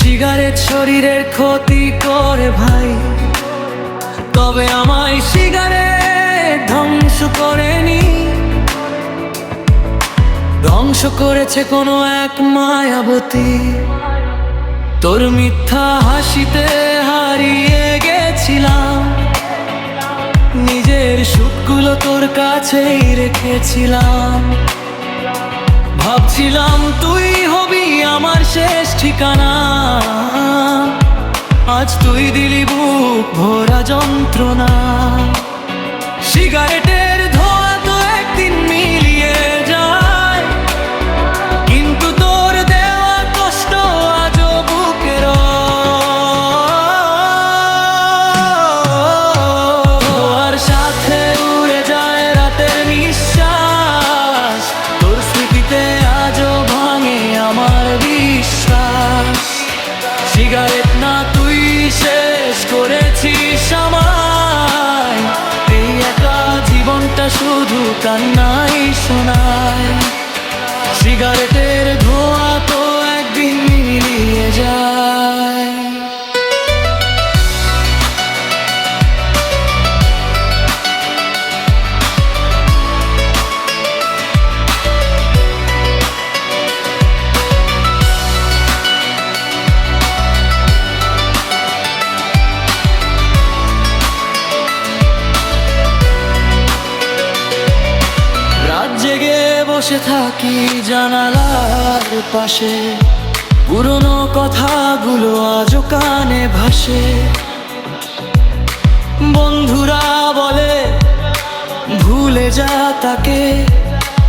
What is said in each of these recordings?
Cigarette শরীরের ক্ষতি করে ভাই, তবে আমায় সিগারেট ধ্বংস করেনি। ধ্বংস করেছে কোনো এক মায়াবতী। তোর মিথ্যা হাসিতে হারিয়ে গেছিলাম, নিজের সুখগুলো তোর কাছেই রেখেছিলাম। ভাবছিলাম তুই হবি আমার শেষ ঠিকানা, আজ তুই দিলি বুক ভরা যন্ত্রণা। সিগারেটের ধোঁয়া তো একদিন মিলিয়ে যায়, কিন্তু তোর দেওয়া কষ্ট আজও বুকে ধোঁয়ার সাথে উড়ে যায় রাতের নিঃশ্বাস। তোর স্মৃতিতে আজও ভাঙে আমার বিশ্বাস। সিগারেট না তুই শেষ করেছিস আমায়, এই একা জীবনটা শুধু কান্নাই শোনায়। সিগারেটের ধোঁয়া তো একদিন মিলিয়ে যায়। জেগে বসে থাকি জানালার পাশে, পুরনো কথাগুলো আজও কানে ভাসে। বন্ধুরা বলে ভুলে যা তাকে,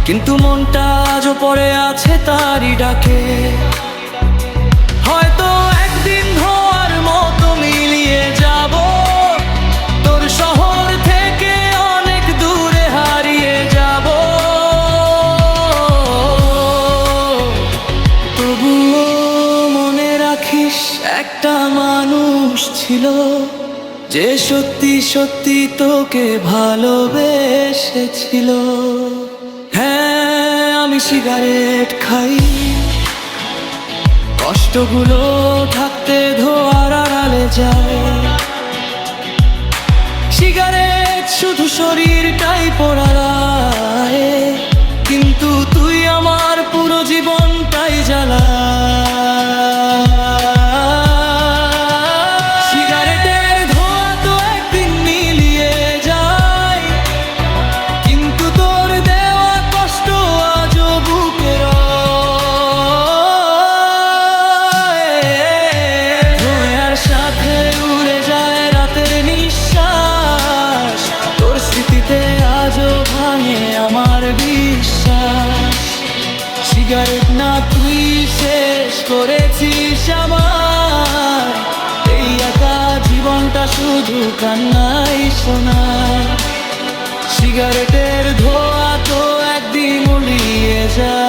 কিন্তু মনটা আজও পড়ে আছে তারই ডাকে। হয়তো একদিন ধোঁয়ার মতো মিলিয়ে যাব, তোর শহর থেকে অনেক দূরে হারিয়ে যাব। তবুও মনে রাখিস একটা মানুষ ছিল, যে সত্যি সত্যি তোকে ভালোবেসেছিল। হ্যাঁ, আমি সিগারেট খাই, কষ্টগুলো থাকতে ধোঁয়ার আড়ালে যায়। সিগারেট শুধু শরীরটাই পোড়ায়, কিন্তু তুই আমার পুরো জীবনটাই জ্বালা। সিগারেটের ধোঁয়া তো একদিন মিলিয়ে যায়, কিন্তু তোর দেওয়া কষ্ট আজও বুকে ধোঁয়ার সাথে উড়ে যায় রাতের নিঃশ্বাস। তোর স্মৃতিতে আজও ভাঙে আমার বিশ্বাস। সিগারেট না তুই শেষ করেছিস আমার, এই একা জীবনটা শুধু কান্নাই শোনায়। সিগারেটের ধোঁয়া তো একদিন উড়িয়ে যায়।